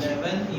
11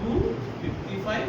255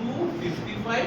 255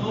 2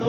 2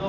2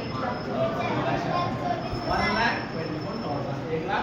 1,24,000, 1,24,000,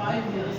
5 years।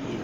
3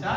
4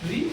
3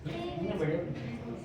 350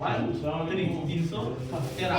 1 3 313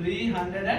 313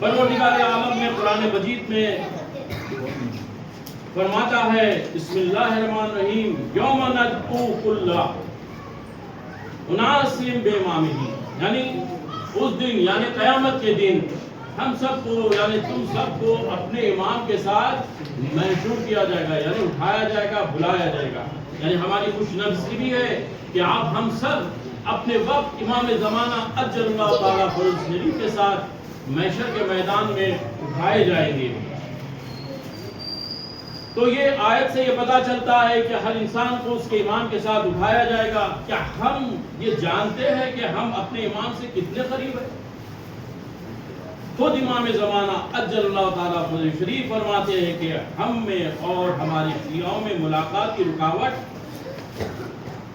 پروردگار عالم نے قرآن مجید میں فرماتا ہے بسم اللہ الرحمن الرحیم یوم ندعو کل اناس بامامہم، یعنی اس دن یعنی قیامت کے دن ہم سب کو یعنی تم سب کو اپنے امام کے ساتھ محشور کیا جائے گا، یعنی اٹھایا جائے گا، بلایا جائے گا. یعنی ہماری خوش نصیبی ہے کہ آپ ہم سب اپنے وقت امام زمانہ اجل اللہ تعالیٰ فروز شریف کے ساتھ محشر کے میدان میں اٹھائے جائیں گے. تو یہ آیت سے یہ پتا چلتا ہے کہ ہر انسان کو اس کے امام کے ساتھ اٹھایا جائے گا. کیا ہم یہ جانتے ہیں کہ ہم اپنے امام سے کتنے قریب ہیں؟ خود امام زمانہ اجل اللہ تعالیٰ فضل شریف فرماتے ہیں کہ ہم میں اور ہماری شیعوں میں ملاقات کی رکاوٹ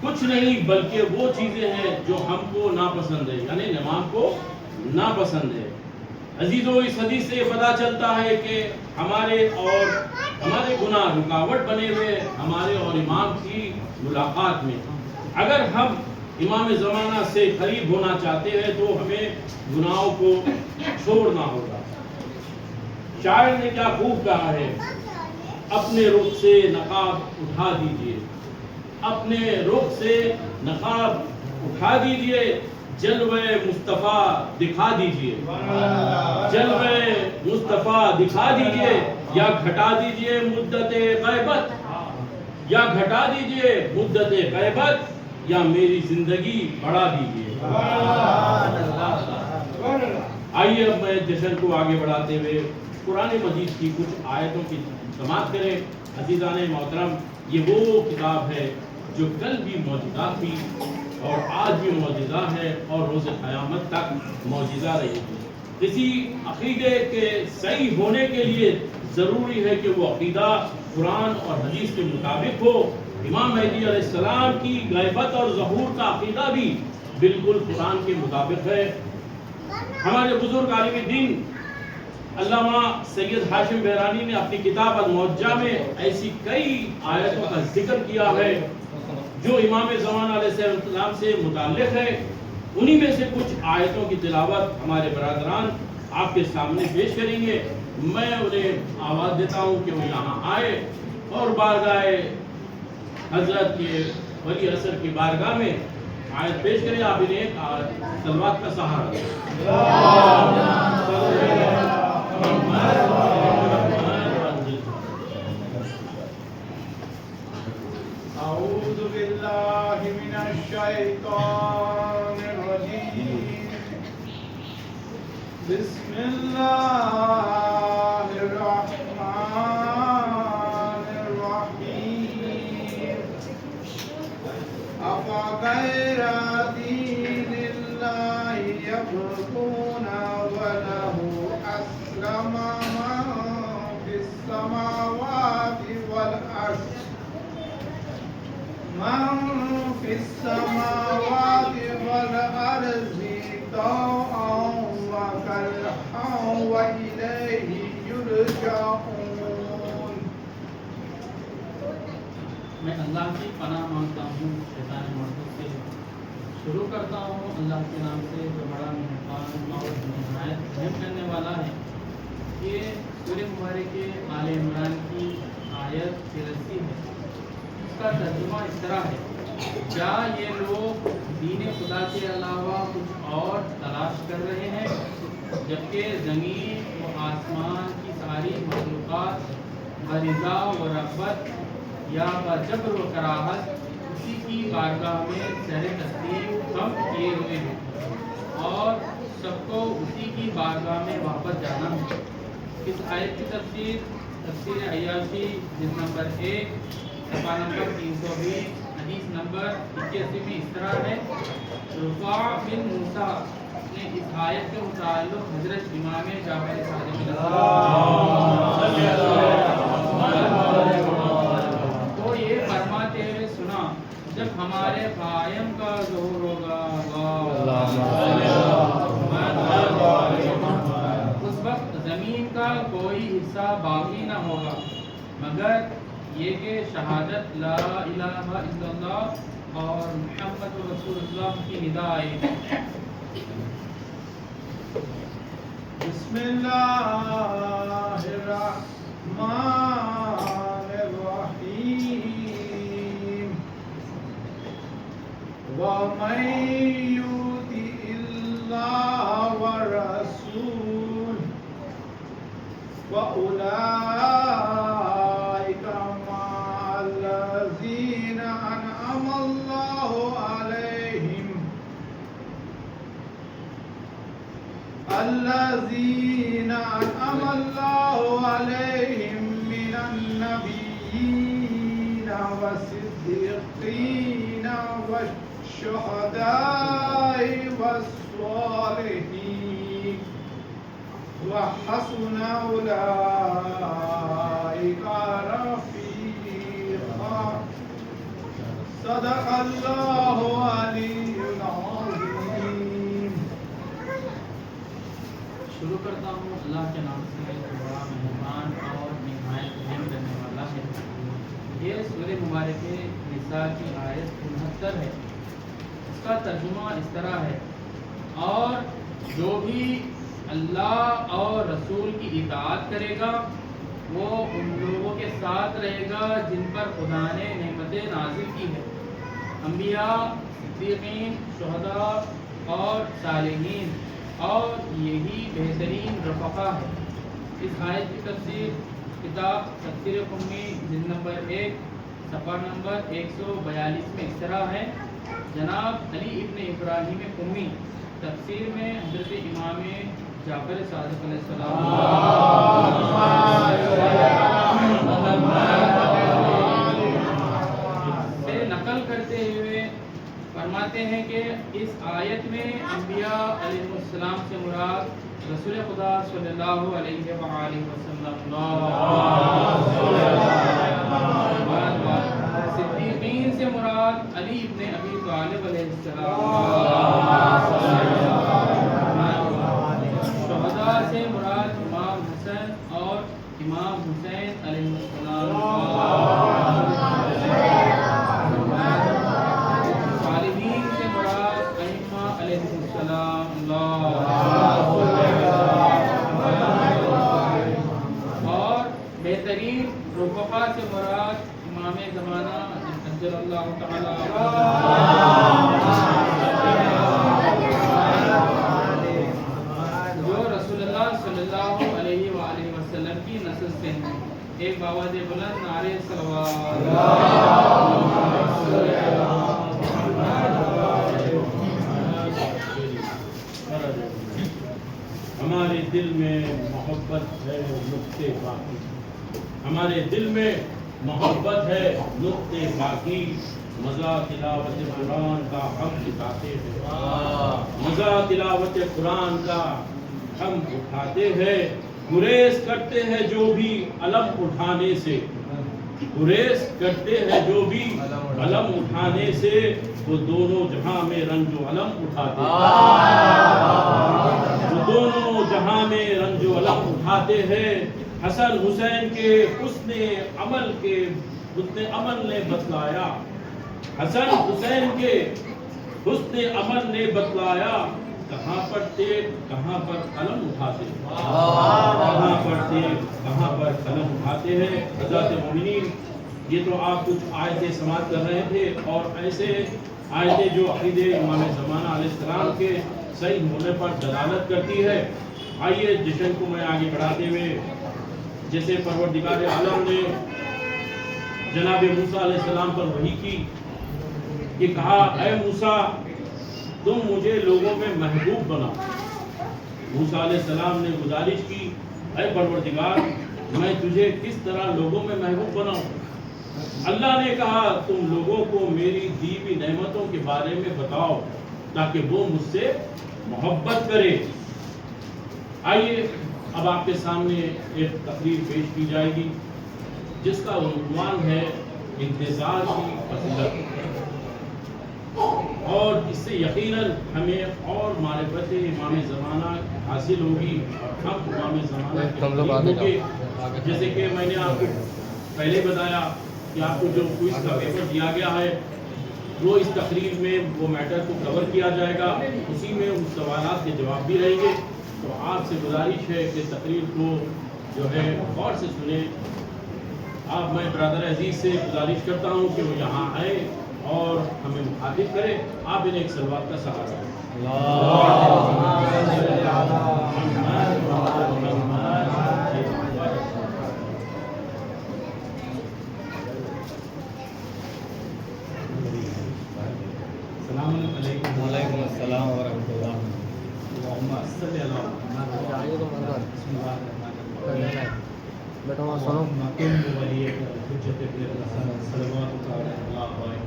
کچھ نہیں بلکہ وہ چیزیں ہیں جو ہم کو ناپسند ہے، یعنی امام کو ناپسند ہے. عزیزو، اس حدیث سے یہ پتہ چلتا ہے کہ ہمارے گناہ رکاوٹ بنے ہوئے ہمارے اور امام کی ملاقات میں. اگر ہم امام زمانہ سے قریب ہونا چاہتے ہیں تو ہمیں گناہوں کو چھوڑنا ہوگا. شاعر نے کیا خوب کہا ہے، اپنے رخ سے نقاب اٹھا دیجئے، اپنے رخ سے نقاب اٹھا دیجئے، جلوہ مصطفیٰ دکھا دیجئے، جلوہ مصطفیٰ دکھا دیجئے، یا گھٹا دیجئے مدت غیبت، یا گھٹا دیجئے مدت غیبت، یا میری زندگی بڑھا دیجئے. آئیے اب میں جشن کو آگے بڑھاتے ہوئے قرآن مجید کی کچھ آیتوں کی سماعت کریں. عزیزان محترم، یہ وہ کتاب ہے جو کل بھی معجزہ تھی اور آج بھی معجزہ ہے اور روز قیامت تک معجزہ رہے گی. کسی عقیدے کے صحیح ہونے کے لیے ضروری ہے کہ وہ عقیدہ قرآن اور حدیث کے مطابق ہو. امام مہدی علیہ السلام کی غیبت اور ظہور کا عقیدہ بھی بالکل قرآن کے مطابق ہے. ہمارے بزرگ عالم دین علامہ سید ہاشم بحرانی نے اپنی کتاب الموجہ میں ایسی کئی آیتوں کا ذکر کیا ہے جو امام زمانہ علیہ السلام سے متعلق ہے. انہی میں سے کچھ آیتوں کی تلاوت ہمارے برادران آپ کے سامنے پیش کریں گے. میں انہیں آواز دیتا ہوں کہ وہ یہاں آئے اور بارگاہ حضرت کے ولی اثر کی بارگاہ میں آیت پیش کریں. آپ انہیں صلوات کا سہارا دیں. اعوذ باللہ من الشیطان الرجیم. بسم اللہ الرحمن الرحیم. افغیر دین اللہ یبغون وله اسلم من فی السماوات والارض طوعا وكرها وإليه يرجعون. میں اللہ کی پناہ مانگتا ہوں شیطان مردود سے. شروع کرتا ہوں اللہ کے نام سے جو بڑا مہربان اور نہایت رحم کرنے والا ہے. یہ سورہ مبارک آل عمران کی آیت 83 ہے. اس کا ترجمہ اس طرح ہے، کیا یہ لوگ دین خدا کے علاوہ کچھ اور تلاش کر رہے ہیں جبکہ زمین و آسمان کی ساری مخلوقات برضا و رغبت یا بجبر و کراہت اسی کی بارگاہ میں سر تسلیم خم کیے ہوئے ہیں اور سب کو اسی کی بارگاہ میں واپس جانا ہے. اس آیت کی تفسیر عیاشی جلد نمبر 1 صفحہ نمبر 320 حدیث نمبر 81 میں اس طرح ہے. رفاع بن موسیٰ نے اس آیت کے متعلق حضرت امام جعفر صادق کو یہ فرماتے ہوئے سنا، جب ہمارے قائم کا ظہور ہوگا اس وقت زمین کا کوئی حصہ باقی نہ ہوگا مگر یہ کہ شہادت لا الہ الا اللہ اور محمد رسول اللہ کی ندا آئے گی. بسم الله الرحمن الرحيم ومن يطع الله والرسول فأولئك مع الذين أنعم الله عليهم من النبيين والصديقين والشهداء والصالحين وحسن أولئك رفيقا صدق الله العلي العظيم. شروع کرتا ہوں اللہ کے نام سے جو بڑا مہربان اور نہایت رحم کرنے والا ہے. یہ سورہ مبارکہ نساء کی آیت 69 ہے. اس کا ترجمہ اس طرح ہے: اور جو بھی اللہ اور رسول کی اطاعت کرے گا وہ ان لوگوں کے ساتھ رہے گا جن پر خدا نے نعمتیں نازل کی ہے، انبیاء، صدیقین، شہداء اور صالحین، اور یہی بہترین رفقا ہے. اس آیت کی تفسیر کتاب تفسیر قمی جلد نمبر 1 صفحہ نمبر 142 میں اس طرح ہے: جناب علی ابن ابراہیم قمی تفسیر میں حضرت امام جعفر صادق علیہ السلام سے نقل کرتے ہوئے فرماتے ہیں کہ اس آیت میں انبیاء علیہ السلام سے مراد رسول خدا صلی اللہ علیہ وآلہ وسلم، صدیقین سے مراد علی ابن ابی طالب علیہ السلام، شہداء سے مراد امام حسن اور امام حسین علیہ السلام، صالحین سے مراد ائمہ علیہ السلام، اور بہترین رفقا سے مراد امام زمانہ عجل اللہ تعالی جو رسول اللہ صلی اللہ علیہ وآلہ وسلم کی نسل سے ہیں. ایک باوجہ بلند نعرے صلوات. ہمارے دل میں محبت ہے نقطے باقی، ہمارے دل میں محبت ہے نقطے باقی. مزہ تلاوت قرآن کا ہم اٹھاتے ہیں، مزہ تلاوت قرآن کا ہم اٹھاتے ہیں. گریز کرتے ہیں جو بھی علم اٹھانے سے، گریز کرتے ہیں جو بھی علم اٹھانے سے، وہ دونوں جہاں میں رنج و علم اٹھاتے ہیں، وہ دونوں جہاں میں رنج و علم اٹھاتے ہیں. حسن حسین کے حسن عمل نے بتلایا، حسن حسین کے حسن عمل نے بتلایا، کہاں پر تیغ کہاں پر قلم اٹھاتے ہیں، کہاں پر تیغ کہاں پر قلم اٹھاتے ہیں. حضرات مومنین، یہ تو آپ کچھ آیتیں سماعت کر رہے تھے، اور ایسے آیتیں جو عقیدے امام زمانہ علیہ السلام کے صحیح ہونے پر دلالت کرتی ہے. آئیے جشن کو میں آگے بڑھاتے ہوئے، جیسے پروردگار عالم نے جناب موسیٰ علیہ السلام پر وحی کی کہ کہا اے موسیٰ تم مجھے لوگوں میں محبوب بناؤ. موسیٰ علیہ السلام نے گزارش کی اے پروردگار میں تجھے کس طرح لوگوں میں محبوب بناؤں. اللہ نے کہا تم لوگوں کو میری دی ہوئی نعمتوں کے بارے میں بتاؤ تاکہ وہ مجھ سے محبت کرے. آئیے اب آپ کے سامنے ایک تقریر پیش کی جائے گی جس کا عنوان ہے انتظار کی فضیلت، اور اس سے یقیناً ہمیں اور معرفت امام زمانہ حاصل ہوگی، اور ہم امام زمانہ کے قریب ہوں گے. جیسے کہ میں نے آپ کو پہلے بتایا کہ آپ کو جو کوئز کا پیپر دیا گیا ہے وہ اس تقریر میں وہ میٹر کو کور کیا جائے گا، اسی میں ان سوالات کے جواب بھی رہیں گے. تو آپ سے گزارش ہے کہ تقریر کو جو ہے غور سے سنیں. آپ میں برادر عزیز سے گزارش کرتا ہوں کہ وہ یہاں آئے اور ہمیں مخاطب کرے. آپ انہیں ایک صلوات کا سہارا دیں. السلام علیکم. وعلیکم السلام ورحمۃ اللہ. اللہم صلی علی محمد. بسم اللہ الرحمن الرحیم. بیٹا وہاں سنو. مقیم ولیک حجت ابن الحسن صلوات اللہ علیہ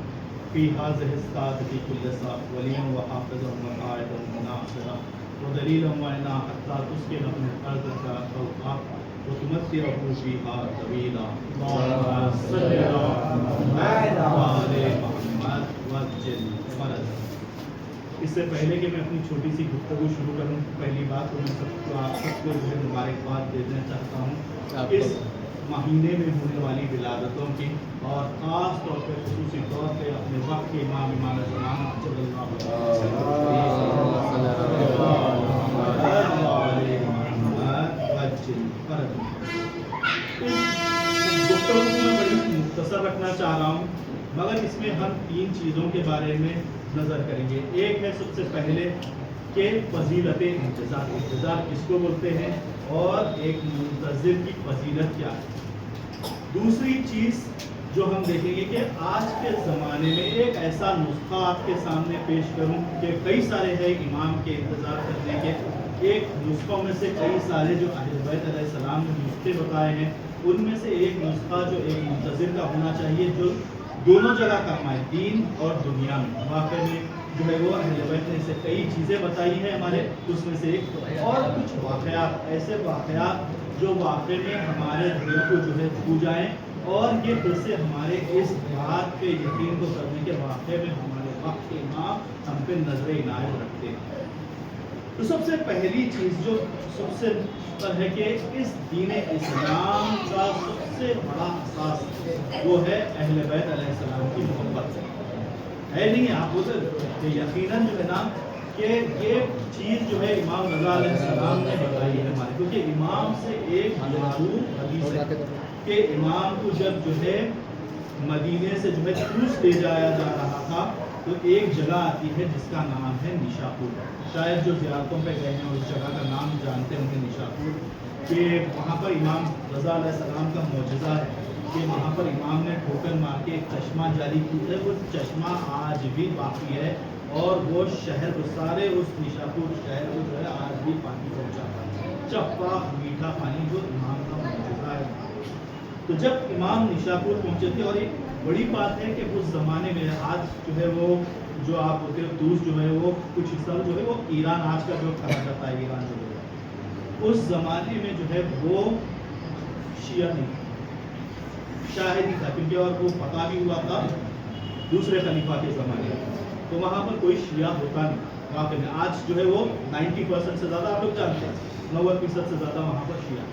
فی هذه الساعة كل ساعة وليا وحافظا وقائدا وناصرا ودليلا وعنا حتى تسكن من أرضك فوقك وتمتعه فيها طويلا. اللهم صل على محمد وعلى محمد وجل فرج. اس سے پہلے کہ میں اپنی چھوٹی سی گفتگو شروع کروں، پہلی بات تو میں آپ سب کو جو ہے مبارکباد دینا چاہتا ہوں اس مہینے میں ہونے والی ولادتوں کی، اور خاص طور پہ خصوصی طور پہ اپنے وقت کے امام زمان صلی اللہ علیہ وسلم. گفتگو کو میں بڑی مختصر رکھنا چاہ رہا ہوں، مگر اس میں ہم 3 چیزوں کے بارے میں نظر کریں گے. ایک ہے سب سے پہلے کہ فضیلت انتظار، انتظار کس کو بولتے ہیں، اور ایک منتظر کی فضیلت کیا ہے. دوسری چیز جو ہم دیکھیں گے کہ آج کے زمانے میں ایک ایسا نسخہ آپ کے سامنے پیش کروں کہ کئی سارے ہیں امام کے انتظار کرنے کے. ایک نسخوں میں سے کئی سارے جو اہل بیت علیہ السلام نے نسخے بتائے ہیں، ان میں سے ایک نسخہ جو ایک منتظر کا ہونا چاہیے جو دونوں جگہ کام آئے، دین اور دنیا میں. واقع میں جو ہے وہ اہل بیت نے اسے کئی چیزیں بتائی ہیں ہمارے، اس میں سے ایک اور کچھ واقعات، ایسے واقعات جو واقع میں ہمارے دل کو جو ہے چھو جائیں، اور یہ پھر سے ہمارے اس بات پہ یقین کو کرنے کے واقع میں ہمارے وقت کے امام ہم پہ نظر عنایت رکھتے ہیں. تو سب سے پہلی چیز جو سب سے ہے کہ اس دین اسلام کا سب سے بڑا اساس وہ ہے اہل بیت علیہ السلام کی محبت ہے. نہیں آپ بولتے کہ یقیناً جو ہے نا کہ یہ چیز جو ہے امام رضا علیہ السلام نے بتائی ہے ہمارے، کیونکہ امام سے ایک مشہور حدیث ہے کہ امام کو جب جو ہے مدینے سے جو ہے کوس لے جایا جا رہا تھا تو ایک جگہ آتی ہے جس کا نام ہے نیشاپور. شاید جو زیارتوں پہ گئے ہیں اس جگہ کا نام جانتے ہوں گے نیشاپور، کہ وہاں پر امام رضا علیہ السلام کا معجزہ ہے کہ وہاں پر امام نے ٹھوکر مار کے ایک چشمہ جاری کیا ہے. وہ چشمہ آج بھی باقی ہے اور وہ شہر سارے اس نیشاپور شہر کو جو ہے آج بھی پانی پہنچاتا ہے، چپا میٹھا پانی جو امام کا معجزہ ہے. تو جب امام نیشاپور پہنچے تھے، اور ایک بڑی بات ہے کہ اس زمانے میں آج جو ہے وہ جو آپ ہوتے ہیں دوس جو ہے وہ کچھ حصہ جو ہے وہ ایران آج کا جو کہا جاتا ہے ایران جو ہے، اس زمانے میں جو ہے وہ شیعہ نہیں شاہد ہی تھا، کیونکہ اور وہ پتہ بھی ہوا تھا دوسرے خلیفہ کے زمانے میں، تو وہاں پر کوئی شیعہ ہوتا نہیں. واقعی میں آج جو ہے وہ 90% سے زیادہ آپ لوگ جانتے ہیں 90% سے زیادہ وہاں پر شیعہ.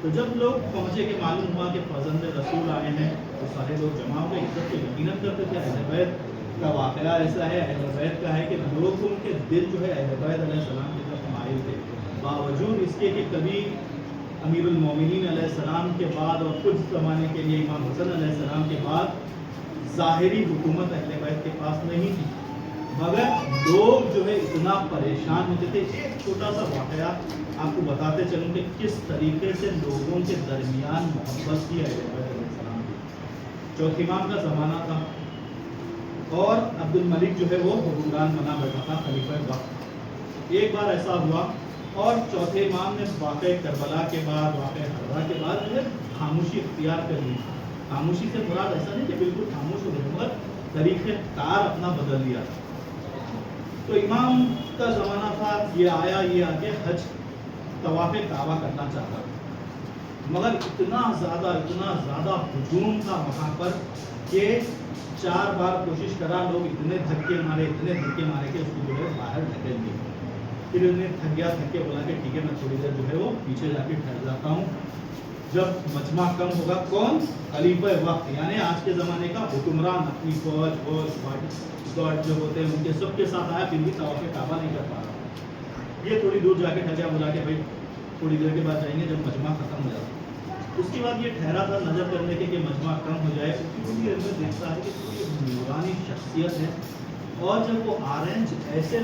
تو جب لوگ پہنچے کہ معلوم ہوا کہ فرزند رسول آئے ہیں تو سارے لوگ جمع ہو گئے، عزت کو یقیناً کرتے تھے. اہل بیت کا واقعہ ایسا ہے، اہل بیت کا ہے کہ لوگوں کے دل جو ہے اہل بیت علیہ السلام کی طرف مائل تھے، باوجود اس کے کہ کبھی امیر المومنین علیہ السلام کے بعد اور کچھ زمانے کے لیے امام حسن علیہ السلام کے بعد ظاہری حکومت اہل بیت کے پاس نہیں تھی، مگر لوگ جو ہے اتنا پریشان ہوتے تھے. ایک چھوٹا سا واقعہ آپ کو بتاتے چلوں کہ کس طریقے سے لوگوں کے درمیان محبت کی اہل بیت علیہ السلام کی. چوتھے امام کا زمانہ تھا اور عبد الملک جو ہے وہ حکمران بنا بیٹھا تھا خلیفہ وقت. ایک بار ایسا ہوا اور چوتھے امام نے واقع کربلا کے بعد واقع حرا کے بعد جو ہے خاموشی اختیار کر لی. خاموشی سے مراد ایسا نہیں کہ بالکل خاموش ہو گئے، مگر طریقہ کار اپنا بدل لیا. تو امام کا زمانہ تھا، یہ آیا یہ آگے حج طواف کعبہ کرنا چاہتا، مگر اتنا زیادہ ہجوم تھا وہاں پر کہ 4 بار کوشش کرا، لوگ اتنے دھکے مارے کہ اس کو جو ہے باہر نکل گئے. پھر انہیں تھک گیا بولا کہ ٹھیک ہے میں تھوڑی دیر جو ہے وہ پیچھے جا کے ٹھہر جاتا ہوں، جب مجمع کم ہوگا. کون؟ خلیفہ وقت، یعنی آج کے زمانے کا حکمران اپنی فوج گارڈ جو ہوتے ہیں ان کے سب کے ساتھ آیا، پھر بھی طواف کعبہ نہیں کر پا رہا. یہ تھوڑی دور جا کے ٹھگیا بلا کے بھائی تھوڑی دیر کے بعد جائیں گے جب مجمع ختم ہو جائے. اس کے بعد یہ ٹھہرا تھا نظر کرنے کے کہ مجمع کم ہو جائے. اس کی اندر دیکھتا ہے کہ کوئی نورانی شخصیت ہے اور جب وہ آ رہے ہیں ایسے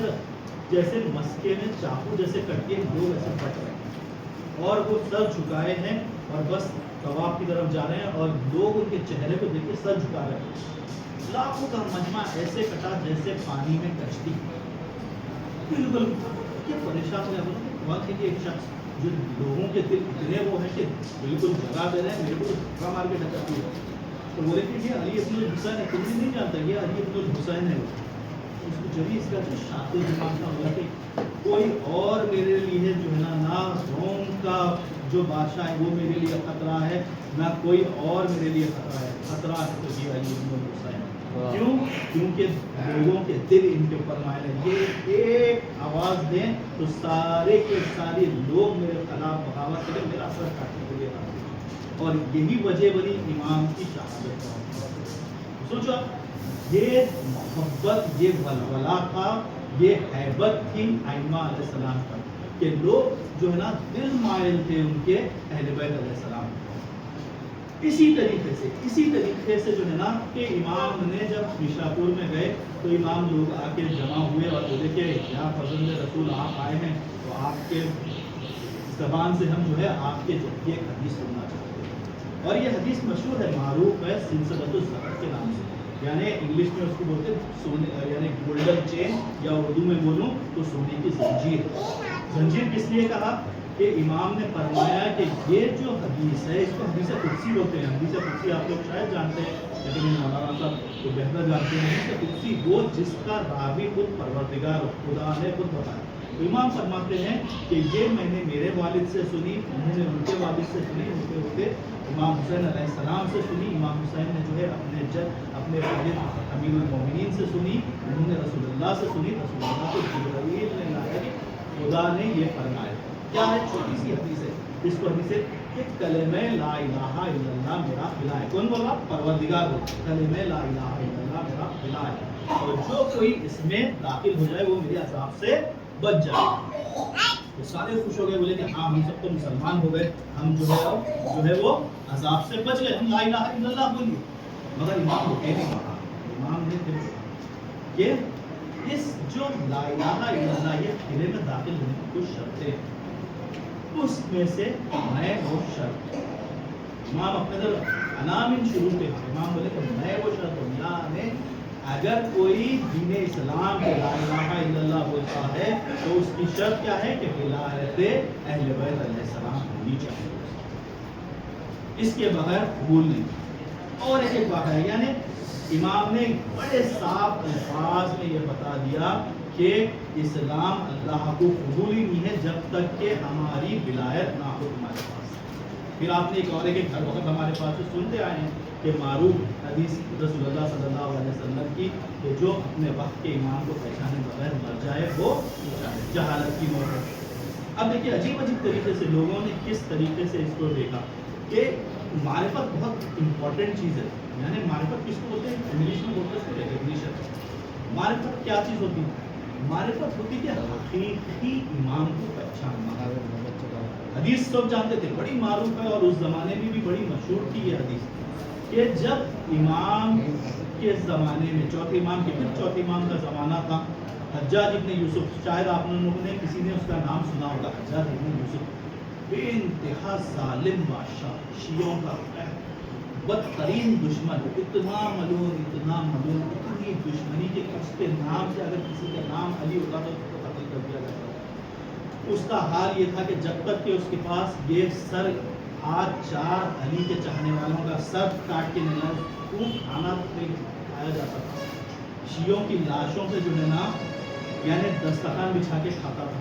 جیسے مسکے میں چاقو جیسے کٹ کے لوگ ایسے پٹ رہے ہیں اور وہ سر جھکائے ہیں اور بس طواف کی طرف جا رہے ہیں اور لوگ ان کے چہرے کو دیکھ کے سر جھکا رہے ہیں. لاکھوں کا مجمع ایسے کٹا جیسے پانی میں کشتی. بالکل یہ پریشان ہو گیا وقت ہے کہ ایک شخص جو لوگوں کے دل اتنے وہ ہیں کہ بالکل جگہ دے رہے ہیں, میرے کو دھکا مار کے ڈکاتی ہے. تو بولے کہ یہ علی ابن الحسین ہے, تم نے نہیں جانتا یہ علی ابن الحسین ہے. اس کو جبھی اس کا جو شاطر دماغ کا ہوا کہ کوئی اور میرے لیے جو ہے نا روم کا جو بادشاہ ہے وہ میرے لیے خطرہ ہے, نہ کوئی اور میرے لیے خطرہ ہے تو یہ علی ابن الحسین. کیوں؟ کیونکہ لوگوں کے دل ان کے اوپر مائل ہے. یہ ایک آواز دیں تو سارے کے سارے لوگ میرے خلاف بغاوت کریں, میرا سر کاٹنے کے لیے راضی. اور یہی وجہ بنی امام کی شہادت کا. سوچو یہ محبت, یہ ولولہ تھا, یہ ہیبت تھی ائمہ علیہ السلام پر کہ لوگ جو ہے نا دل مائل تھے ان کے اہل بیت علیہ السلام. اسی طریقے سے جو ہے نا کہ امام نے جب نشاپور میں گئے تو امام لوگ آ کے جمع ہوئے اور بولے کہ یا فرزند رسول آپ آئے ہیں تو آپ کے زبان سے ہم جو ہے آپ کے ذریعے ایک حدیث سننا چاہتے ہیں. اور یہ حدیث مشہور ہے, معروف ہے سلسلۃ الزہر کے نام سے, یعنی انگلش میں اس کو بولتے ہیں سونے, یعنی گولڈن چین, یا اردو میں بولوں تو سونے کی زنجیر. زنجیر کس لیے کہا کہ امام نے فرمایا کہ یہ جو حدیث ہے اس کو حدیث قدسی بولتے ہیں. حدیث قدسی آپ لوگ شاید جانتے ہیں لیکن مولانا صاحب تو بہتر جانتے ہیں. حدیث قدسی وہ جس کا راوی خود پروردگار خدا نے خود بتایا. تو امام فرماتے ہیں کہ یہ میں نے میرے والد سے سنی, انہوں نے ان کے والد سے سنی, ان کے ہوتے امام حسین علیہ السلام سے سنی. امام حسین نے جو ہے اپنے والد امیر المومنین سے سنی, انہوں نے رسول اللہ سے سنی. رسول اللہ کو جبرائیل نے لایا کہ خدا نے یہ فرمایا. کیا ہے؟ چھوٹی سی حدیث ہے. اس کو حدیث ہے کہ کلمہ لا الہ الا اللہ میرا خلا ہے. کون بولا؟ پروردگار ہو. کلمہ لا الہ الا اللہ میرا خلا ہے, اور جو کوئی اس میں داخل ہو جائے وہ میرے عذاب سے بچ جائے. تو سارے خوش ہو گئے, بولے کہ ہاں ہم سب تو مسلمان ہو گئے, ہم جو ہے وہ عذاب سے بچ گئے, ہم لا الہ الا اللہ بولیے. مگر امام کو کہہ نہیں پڑا. امام نے پھر کہ اس جو لا الہ الا اللہ یہ قلعے میں داخل ہونے کی کچھ شرطیں ہیں, اس میں سے میں وہ شرط. امام اپنے در انامن شروع کے امام بولے کہ میں وہ شرط ہوں, یعنی اگر کوئی دین اسلام کے لا الہ الا اللہ بولتا ہے تو اس کی شرط کیا ہے کہ ولایت اہل بیت علیہ السلام ہونی چاہیے, اس کے بغیر قبول نہیں. اور ایک بات ہے, یعنی امام نے بڑے صاف الفاظ میں یہ بتا دیا کہ اسلام اللہ کو قبول ہی نہیں ہے جب تک کہ ہماری ولایت نہ ہو ہمارے پاس. پھر آپ نے ایک اور ایک ہر وقت ہمارے پاس سنتے آئے ہیں کہ معروف حدیث رسول اللہ صلی اللہ علیہ وسلم کی کہ جو اپنے وقت کے امام کو پہچانے بغیر مر جائے وہ جہالت کی موت ہے. اب دیکھیے عجیب طریقے سے لوگوں نے کس طریقے سے اس کو دیکھا کہ معرفت بہت امپورٹنٹ چیز ہے. یعنی معرفت کس کو بولتے ہیں؟ انگلش میں بولتے ہیں ریکگنیشن. معرفت کیا چیز ہوتی ہے؟ معرفت ہوتی ہے حقیقی امام کو پہچاننا. حدیث سب جانتے تھے, بڑی معروف ہے, اور اس زمانے میں بھی بڑی مشہور تھی یہ حدیث کہ جب امام کے زمانے میں چوتھے امام کے پھر چوتھے امام کا زمانہ تھا, حجاج ابن یوسف, شاید آپ لوگوں نے کسی نے اس کا نام سنا ہوگا, حجاج ابن یوسف بے انتہا ظالم بادشاہ, شیعوں کا بدترین دشمن, اتنا ملون, اتنی دشمنی کہ اس کے نام سے اگر کسی کا نام علی ہوتا تو اس کو قتل کر دیا جاتا. اس کا حال یہ تھا کہ جب تک کہ اس کے پاس یہ سر آج 4 علی کے چاہنے والوں کا سر کاٹ کے نہیں لایا, خوب کھانا کھایا جاتا تھا. شیعوں کی لاشوں پہ جو ہے نا یعنی دسترخوان بچھا کے کھاتا تھا.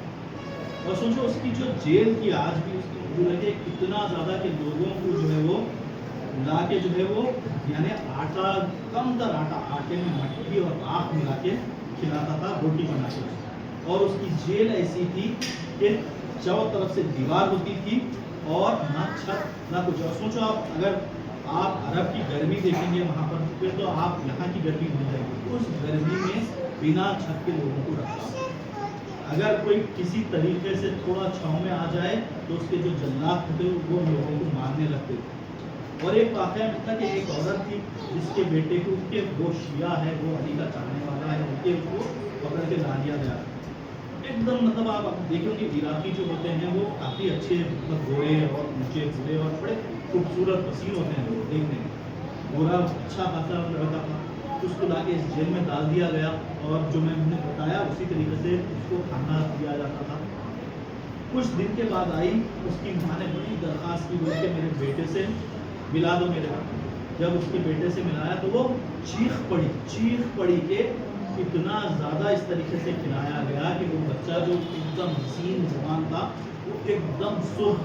اور سوچو اس کی جو جیل کی آج بھی اس کی موجود ہے, اتنا زیادہ کہ لوگوں کو جو ہے وہ لا کے جو ہے وہ یعنی آٹا, کم تر آٹا, آٹے میں مٹی اور آگ ملا کے کھلاتا تھا, روٹی بنا کے. اور اس کی جیل ایسی تھی کہ چاروں طرف سے دیوار ہوتی تھی اور نہ چھت نہ کچھ. اور سوچو آپ اگر آپ عرب کی گرمی دیکھیں گے وہاں پر پھر تو آپ یہاں کی گرمی بھول جائیں گے. اس گرمی میں بنا چھت کے لوگوں کو رکھا. اگر کوئی کسی طریقے سے تھوڑا چھاؤں میں آ جائے تو اس کے جو جلات ہوتے وہ لوگوں کو مارنے لگتے تھے. اور ایک واقعہ تھا کہ ایک عورت تھی جس کے بیٹے کو کہ وہ شیعہ ہے, وہ علی کا چاہنے والا ہے, ان کے اس کو پکڑ کے لا دیا گیا. ایک دم مطلب آپ دیکھو کہ عراقی جو ہوتے ہیں وہ کافی اچھے, مطلب گورے اور اونچے بوڑھے اور بڑے خوبصورت حسین ہوتے ہیں وہ دیکھنے میں. گورا اچھا خاصا لڑکا تھا, اس کو لا کے اس جیل میں ڈال دیا گیا اور جو میں نے بتایا اسی طریقے سے اس کو کھانا دیا جاتا تھا. کچھ دن کے بعد آئی, اس کی ماں نے بڑی درخواست کی بولی کہ میرے بیٹے سے ملا دو میرے کو. جب اس کے بیٹے سے ملایا تو وہ چیخ پڑی کہ اتنا زیادہ اس طریقے سے کھلایا گیا کہ وہ بچہ جو ایک دم حسین جوان تھا وہ ایک دم سرخ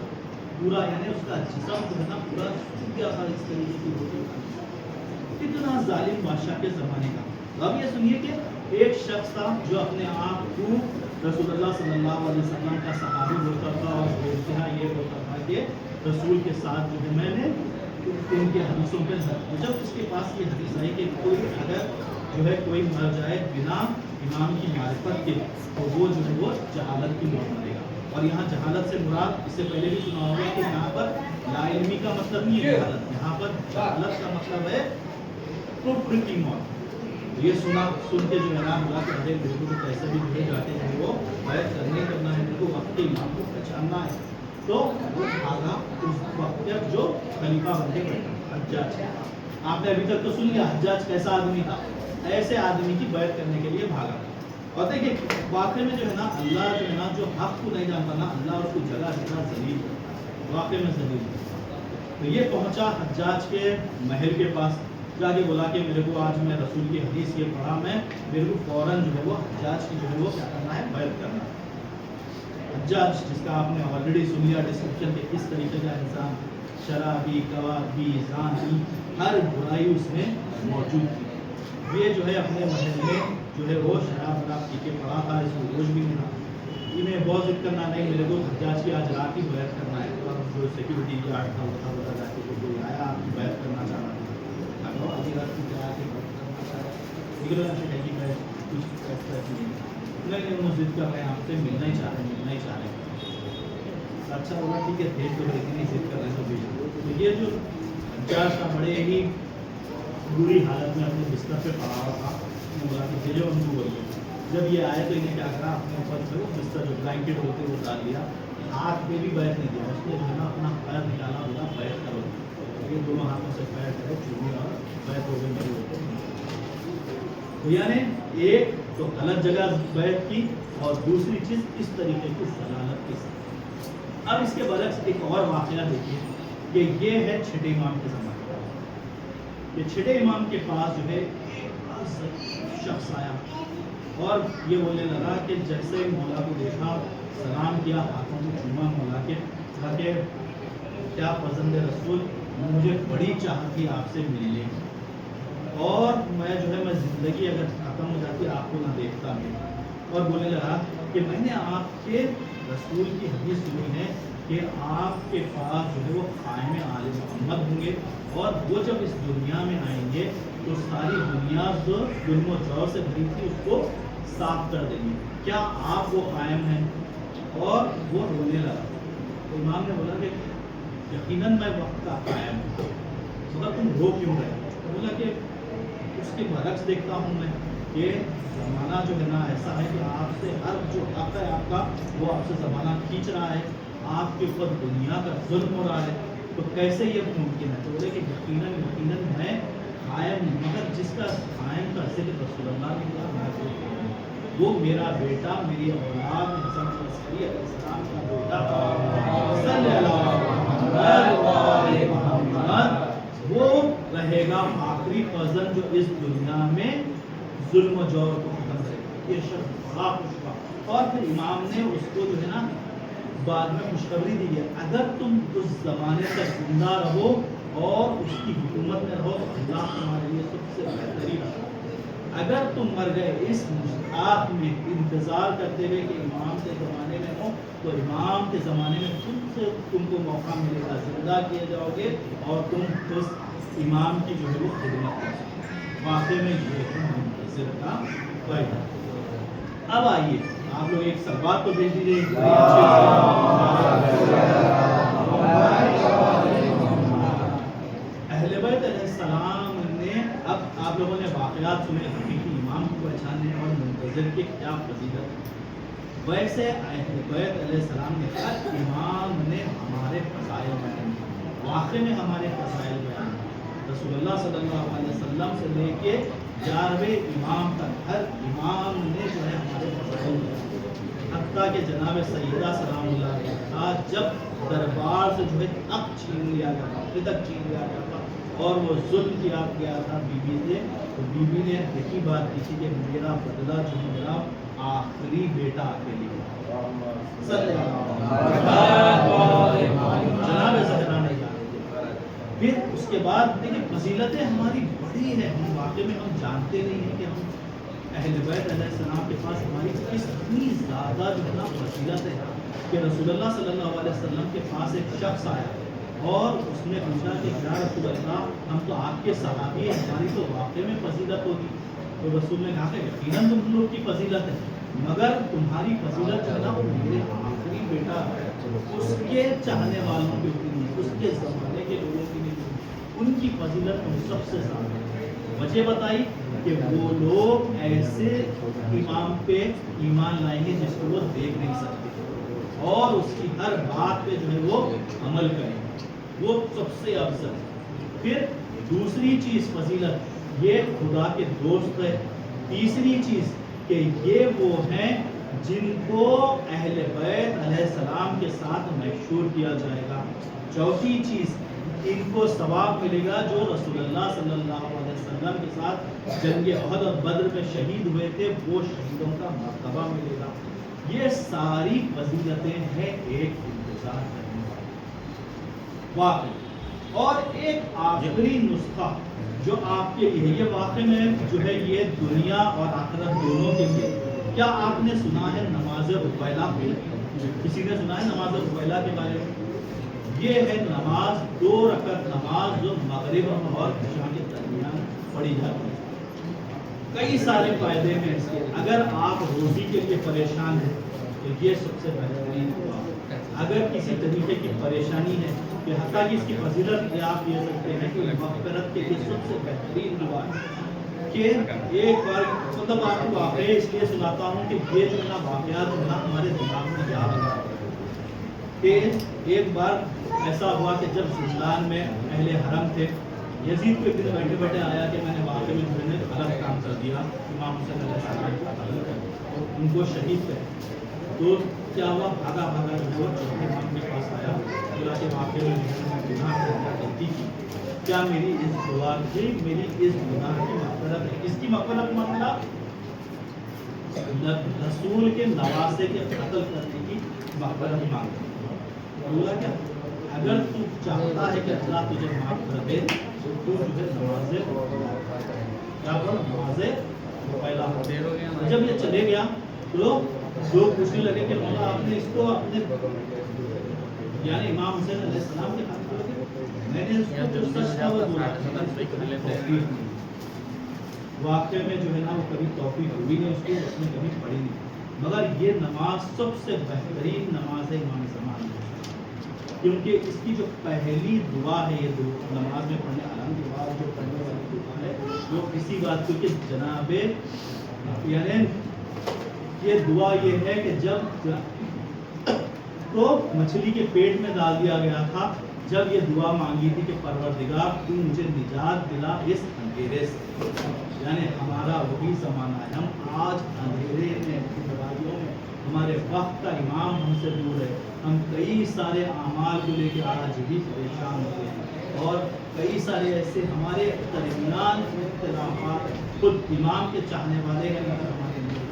پورا, یعنی اس کا جسم جو ہے نا پورا سوکھ گیا تھا اس طریقے کی روٹی. اتنا ظالم بادشاہ کے زمانے کا. اب یہ سنیے کہ ایک شخص تھا جو اپنے آپ کو رسول اللہ صلی اللہ علیہ وسلم کا صحابی بولتا تھا اور بے انتہا یہ بولتا تھا کہ رسول کے ساتھ جو ہے میں نے ان کے حدیثوں پہ جب اس کے پاس یہ حدیث آئی کہ کوئی اگر جو ہے کوئی مر جائے بنا امام کی معرفت کے تو وہ جو ہے وہ جہالت کی موت مرے گا. اور یہاں جہالت سے مراد اس سے پہلے بھی سنا ہوگا کہ یہاں پر لا علمی کا مطلب نہیں ہے جہالت, یہاں پر جہالت کا مطلب ہے کفر کی موت. یہ سن کے جو ہے نا بولا کہ ارے میرے کو کیسے بھی بھیج جاتے ہیں وہ بیعت کرنا ہے, میرے کو وقت کے امام کو پہچاننا ہے. تو وہ بھاگا اس وقت تک جو خلیفہ بنے حجاج. آپ نے ابھی تک تو سن لیا حجاج کیسا آدمی تھا, ایسے آدمی کی بیعت کرنے کے لیے بھاگا. اور دیکھیں واقعے میں جو ہے نا اللہ جو ہے نا جو حق کو نہیں جانتا نا, اللہ اس کو جگہ جگہ ذلیل ہے, واقعے میں ذلیل ہے. تو یہ پہنچا حجاج کے محل کے پاس, جا کے بولا کہ میرے کو آج میں رسول کی حدیث یہ پڑھا, میں میرے کو فوراً جو ہے وہ حجاج کی جو ہے وہ کیا کرنا ہے, بیعت کرنا ہے. حجاج جس کا آپ نے آلریڈی سن لیا ڈسکرپشن کہ کس طریقے کا انسان, شرابی, کبابی, زانی, ہر برائی اس میں موجود تھی. یہ جو ہے اپنے محل میں جو ہے وہ شراب پی کے پڑا تھا, اس کو روز بھی نہیں تھا. انہیں بہت ذکر کرنا نہیں, میرے کو حجاج کی آج رات ہی بیعت کرنا ہے. جو سیکورٹی گارڈ تھا وہ تھا, بتا جا کے کوئی آیا آپ کی بیعت کرنا چاہ رہا تھا, آدھی رات کی کیا کہ کرنا چاہ رہا ہے کہ میں کچھ ایسا نہیں, انہوں ضد کر رہے ہیں آپ سے, ملنا ہی چاہ رہے ہیں. اچھا ہوگا ٹھیک ہے بھیج دو, لیکن نہیں ضد کر رہے ہیں تو بھیج دو. تو یہ جو حجاج تھا بڑے ہی بری حالت میں اپنے بستر پہ پڑا ہوا تھا. بولا کہ بھیجو ان کو بولیے. جب یہ آئے تو انہیں کیا کرا, اپنے اوپر جو بستر جو بلینکٹ ہوتے وہ ڈال لیا, ہاتھ پہ بھی بیعت نہیں دیا. اس نے جو ہے نا اپنا پیر نکالا, بولا بیعت کرو. یہ دونوں ہاتھوں سے پیر کرو, چومی اور بیعت ہو گئی میرے اوپر. تو یعنی ایک تو غلط جگہ بیعت کی, اور دوسری چیز اس طریقے کی ضلالت کے ساتھ. اب اس کے برعکس ایک اور واقعہ دیکھیے کہ یہ ہے چھٹے امام کے زمانے. یہ چھٹے امام کے پاس جو ہے ایک شخص آیا اور یہ بولنے لگا کہ جیسے مولا کو دیکھا, سلام کیا, ہاتھوں کو چوما مولا کے, کہا کہ کیا پسند رسول, مجھے بڑی چاہت تھی آپ سے ملنے, اور میں جو ہے میں زندگی اگر ختم ہو جاتی آپ کو نہ دیکھتا میں. اور بولنے لگا کہ میں نے آپ کے رسول کی حدیث سنی ہے کہ آپ کے پاس جو ہے وہ قائم آل محمد ہوں گے, اور وہ جب اس دنیا میں آئیں گے تو ساری دنیا جو ظلم و جور سے بھری تھی اس کو صاف کر دیں گے. کیا آپ وہ قائم ہیں؟ اور وہ رونے لگا. تو امام نے بولا کہ یقیناً میں وقت کا قائم ہوں. مگر تم رو کیوں رہے؟ بولا کہ اس کے برعکس دیکھتا ہوں میں کہ زمانہ جو ہے نا ایسا ہے کہ آپ سے ہر جو حق ہے آپ کا وہ آپ سے زمانہ کھینچ رہا ہے, آپ کے اوپر دنیا کا ظلم ہو رہا ہے, تو کیسے یہ ممکن ہے؟ تو بولے کہ یقیناً میں قائم, مگر جس کا قائم کا ذکر رسول اللہ نے کیا میں وہ میرا بیٹا, میری اولاد حسن عسکری علیہ السلام کا بیٹا صلی اللہ علیہ محمد, وہ رہے گا آخری فرزند جو اس دنیا میں ظلم و جور کو ختم کرے گا. یہ شخص بڑا خوش ہوا. اور پھر امام نے اس کو جو ہے نا بعد میں خوشخبری دی ہے, اگر تم اس زمانے تک زندہ رہو اور اس کی حکومت میں رہو تو اللہ تمہارے لیے سب سے بہترین ہے. اگر تم مر گئے اس مشتاق میں انتظار کرتے ہوئے کہ امام کے زمانے میں ہو, تو امام کے زمانے میں خود سے تم کو موقع ملے گا, زندہ کیے جاؤ گے اور تم اس امام کی جو ہے وہ خدمت کرو. واقعی میں یہ ہے منتظر کا فائدہ. اب آئیے آپ لوگ ایک سلوات تو بھیج دیجیے. اہل بیت علیہ السلام نے اب آپ لوگوں نے واقعات سنے حقیقی امام کو پہچانے اور منتظر کی کیا فضیلت ہے. ویسے اہل بیت علیہ السلام نے ہر امام نے ہمارے فضائل بیان کیے, واقع میں ہمارے فضائل بیان کیے. رسول اللہ صلی اللہ علیہ وسلم سے لے کے 11ویں امام تک ہر امام نے جو ہے ہمارے فضائل بیان کیے. حتیٰ کہ جناب سیدہ سلام اللہ علیہ جب دربار سے جو ہے تخت چھین لیا گیا تھا, خطک چھین لیا گیا تھا اور وہ ظلم کیا گیا تھا بی بی سے, تو بی بی نے ایک ہی بات کی تھی کہ میرا بدلہ جو ہے میرا آخری بیٹا کے لیے. جناب زہرا نے جانے دیا. پھر اس کے بعد دیکھیں فضیلتیں ہماری بڑی ہیں, ہم واقع میں ہم جانتے نہیں ہیں کہ ہم اہل بیت علیہ السلام کے پاس ہماری اتنی زیادہ جو ہے نا فضیلت ہے کہ رسول اللہ صلی اللہ علیہ وسلم کے پاس ایک شخص آیا اور اس نے پوچھا کہ یا رسول اللہ ہم تو آپ کے صحابی ہیں, ہماری تو واقع میں فضیلت ہوگی. تو رسول نے کہا کہ یقیناً تم لوگ کی فضیلت ہے, مگر تمہاری فضیلت جو ہے نا وہ میرے آخری بیٹا ہے, اس کے چاہنے والوں کی اتنی نہیں, اس کے زمانے کے لوگوں کی نہیں, ان کی فضیلت تم سب سے زیادہ ہے. وجہ بتائی کہ وہ لوگ ایسے امام پہ ایمان لائیں گے جس کو وہ دیکھ نہیں سکتے اور اس کی ہر بات پہ جو ہے وہ عمل کریں گے, وہ سب سے افضل. پھر دوسری چیز فضیلت یہ خدا کے دوست ہے. تیسری چیز کہ یہ وہ ہیں جن کو اہل بیت علیہ السلام کے ساتھ محشور کیا جائے گا. چوتھی چیز ان کو ثواب ملے گا جو رسول اللہ صلی اللہ علیہ وسلم کے ساتھ جنگ احد اور بدر میں شہید ہوئے تھے, وہ شہیدوں کا مرتبہ ملے گا. یہ ساری فضیلتیں ہیں ایک انتظار کرنے واقعی. اور ایک آخری نسخہ جو آپ کے لیے یہ واقع میں جو ہے یہ دنیا اور آخرت دونوں کے لیے. کیا آپ نے سنا ہے نماز ربیلہ؟ کسی نے سنا ہے نماز ربیلہ کے بارے میں؟ یہ ہے نماز 2 رکعت نماز جو مغرب اور عشاء کے درمیان پڑھی جاتی ہے. کئی سارے فائدے ہیں اس کے. اگر آپ روزی کے لیے پریشان ہیں تو یہ سب سے بہترین دعا. اگر کسی طریقے کی پریشانی ہے کہ حتیٰ کہ اس کی فضیلت یہ آپ یہ سکتے ہیں کہ مغفرت کے لیے سب سے بہترین دعا ہے کہ ایک بار مطلب آپ کو واقعہ اس لیے سناتا ہوں کہ یہ جو نا واقعات جو نا ہمارے دماغ میں یاد رہا کہ ایک بار ایسا ہوا کہ جب زندان میں اہل حرم تھے, یزید کو ایک دن بیٹھے بیٹھے آیا کہ میں نے واقعہ میں جو ہے غلط کام کر دیا, امام حسین علیہ السلام کا قتل کر ان کو شہید کر. تو کیا ہوا, بھاگا بھاگا جو چوتھے امام کے پاس آیا, بولا کہ واقعہ میں گناہ غلطی کی, کیا میری اس دعا کی میری اس گناہ کی مغفرت ہے؟ اس کی مغفرت مانگنا رسول کے نواسے کے قتل کرنے کی مغفرت مانگنا. بولا کیا اگر تو چاہتا ہے کہ اللہ تجھے معاف کر دے تو تو جو ہے نماز کیا بولا نماز پہلا. جب یہ چلے گیا تو لوگ پوچھنے لگے کہ مولا آپ نے اس کو اپنے یعنی امام حسین علیہ السلام کے ہاتھ میں میں نے اس کو جو سچ تھا وہ بولا. واقعہ میں جو ہے نا وہ کبھی توفیق ہوئی نہیں اس کو, اس نے کبھی پڑھی نہیں. مگر یہ نماز سب سے بہترین نماز ہے امام زمان میں, کیونکہ اس کی جو پہلی دعا ہے یہ نماز میں پڑھنے الحمد دعا جو پڑھنے والی دعا ہے وہ کسی بات کو کہ جناب یعنی یہ دعا یہ ہے کہ جب تو مچھلی کے پیٹ میں ڈال دیا گیا تھا, جب یہ دعا مانگی تھی کہ پروردگار تو مجھے نجات دلا اس اندھیرے سے. یعنی ہمارا وہی زمانہ ہے, ہم آج اندھیرے میں برائیوں میں ہمارے وقت کا امام ہم سے دور ہے, ہم کئی سارے اعمال کو لے کے آج بھی پریشان ہوتے ہیں اور کئی سارے ایسے ہمارے درمیان اختلافات خود امام کے چاہنے والے ہیں مگر ہمارے لیے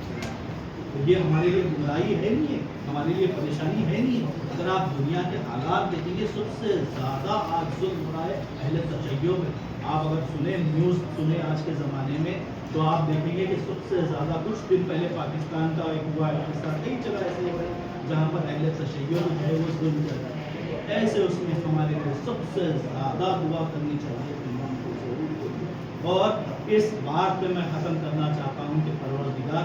تو یہ ہمارے لیے گمراہی ہے نہیں ہے, ہمارے لیے پریشانی ہے نہیں ہے. اگر آپ دنیا کے حالات دیکھیں گے سب سے زیادہ آج ظلم ہو رہا ہے اہل تشیع میں. آپ اگر سنیں نیوز سنیں آج کے زمانے میں تو آپ دیکھیں گے کہ سب سے زیادہ کچھ دن پہلے پاکستان کا ایک ہوا ہے, پاکستان کئی جگہ ایسے ہوئے جہاں پر اہل تشیع جو ہے وہ ظلم کر رہا ہے. ایسے اس میں ہمارے لیے سب سے زیادہ دعا کرنی چاہیے امام کو ضرور. اور اس بات پہ میں ختم کرنا چاہتا ہوں کہ پروردگار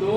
2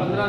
15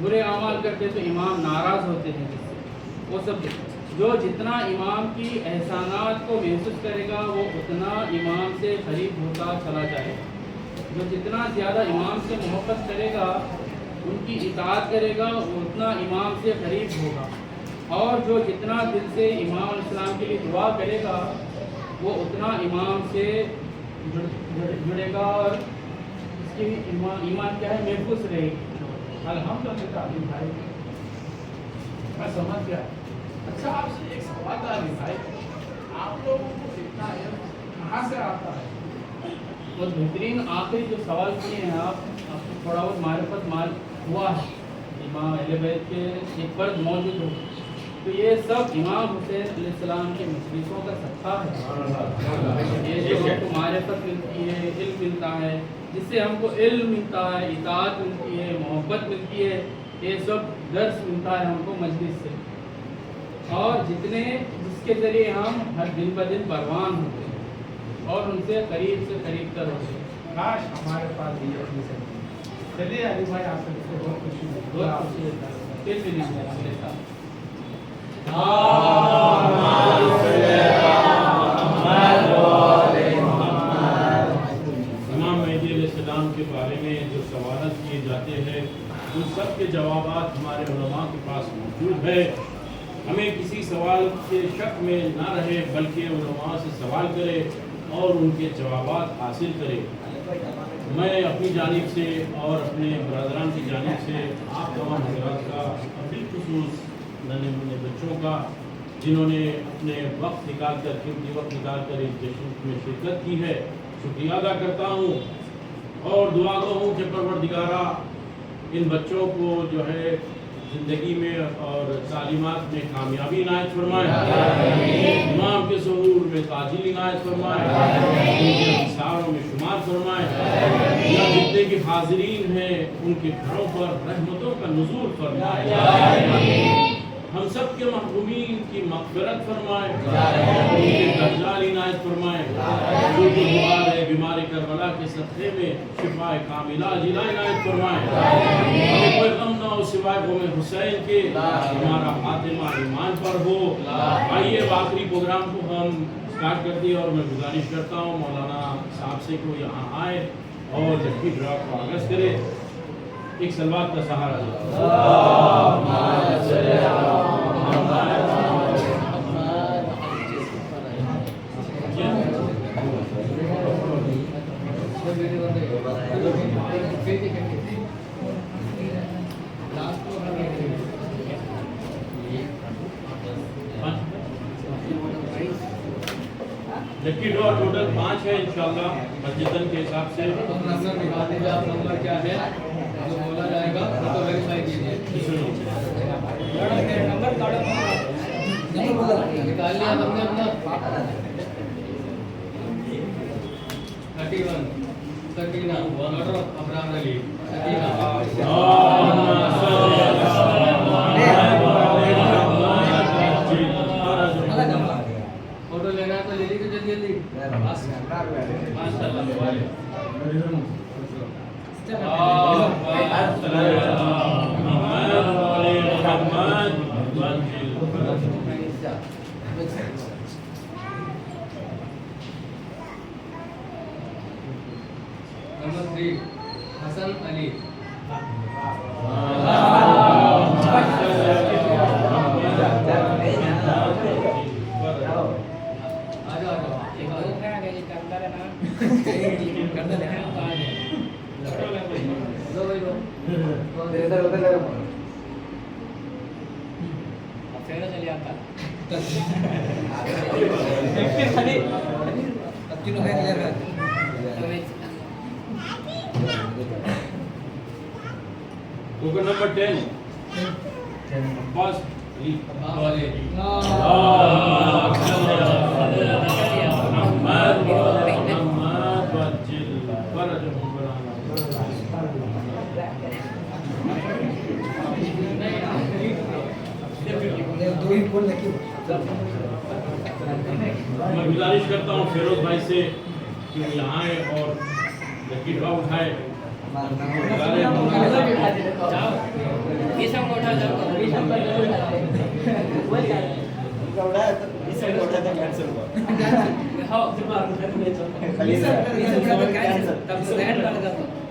برے اعمال کرتے تو امام ناراض ہوتے ہیں جس سے وہ سب جو جتنا امام کی احسانات کو محسوس کرے گا وہ اتنا امام سے قریب ہوتا چلا جائے گا. جو جتنا زیادہ امام سے محبت کرے گا ان کی اطاعت کرے گا وہ اتنا امام سے قریب ہوگا. اور جو جتنا دل سے امام علیہ السلام کے لیے دعا کرے گا وہ اتنا امام سے جڑے گا اور اس کی ایمان کیا ہے محفوظ رہے گی. الحمدللہ علی بھائی میں سمجھ گیا. اچھا آپ سے ایک سوال تھا علی بھائی, آپ لوگوں کو اتنا علم کہاں سے آتا ہے؟ بہت بہترین آخری جو سوال کیے ہیں آپ کو تھوڑا بہت معرفت ہوا ہے امام اہل بیت کے ایک فرد موجود ہو تو یہ سب امام حسین علیہ السلام کے مجلسوں کا صدقہ ہے. یہ جو ہم کو معرفت ملتی ہے, علم ملتا ہے, جس سے ہم کو علم ملتا ہے, اطاعت ملتی ہے, محبت ملتی ہے, یہ سب درس ملتا ہے ہم کو مجلس سے. اور جس کے ذریعے ہم ہر دن بدن پروان ہوتے ہیں اور ان سے قریب تر ہوتے ہیں. کاش ہمارے پاس یہ اپنی سکتی. چلیے علی بھائی آپ سے بہت خوشی ہوئی. بہت خوشی ہوتا ہے. پھر ملیں گے اگلے سال. امام مہدی علیہ السلام کے بارے میں جو سوالات کیے جاتے ہیں ان سب کے جوابات ہمارے علماء کے پاس موجود ہے. ہمیں کسی سوال کے شک میں نہ رہے بلکہ علماء سے سوال کرے اور ان کے جوابات حاصل کرے. میں اپنی جانب سے اور اپنے برادران کی جانب سے آپ تمام حضرات کا بالخصوص ننے منے بچوں کا جنہوں نے اپنے وقت نکال کر قیمتی وقت نکال کر اس جشن میں شرکت کی ہے شکریہ ادا کرتا ہوں اور دعا گو ہوں کہ پروردگارہ ان بچوں کو جو ہے زندگی میں اور تعلیمات میں کامیابی عنایت فرمائے, امام کے ظہور میں تاجیل عنایت فرمائے, ان کے انصاروں میں شمار فرمائے, یا جتنے بھی حاضرین ہیں ان کے گھروں پر رحمتوں کا نزول فرمائے, ہم سب کے محرومین کی مغفرت فرمائے, ان کے درجات عنایت فرمائے, جو بیمار ہے بیمار کربلا کے صدقے میں شفا کاملہ عاجلہ عنایت فرمائے, ہمیں کوئی غم نہ ہو سوائے قوم حسین کے, ہمارا خاتمہ ایمان پر ہو. آئیے آخری پروگرام کو ہم اسٹارٹ کر دیں اور میں گزارش کرتا ہوں مولانا صاحب سے کو یہاں آئے اور جب بھی ڈراپ کو آغاز کرے. ایک سلوات کا سہارا لکی ڈرا ٹوٹل 5 ہے انشاءاللہ مسجدن کے حساب سے. نمبر کیا ہے جو بولا جائے گا تو ویریفائی کیجیے. نمبر نکال لیا ہم نے اپنا 31 Sakina order of Abram Ali photo لینا ہے تو لے لیجیے جلدی نمبر 3 حسن علی. نمبر 10 عباس علی. میں گزارش کرتا ہوں فیروز بھائی سے کہ وہ یہاں آئے اور لکی ڈرا اٹھائے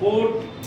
4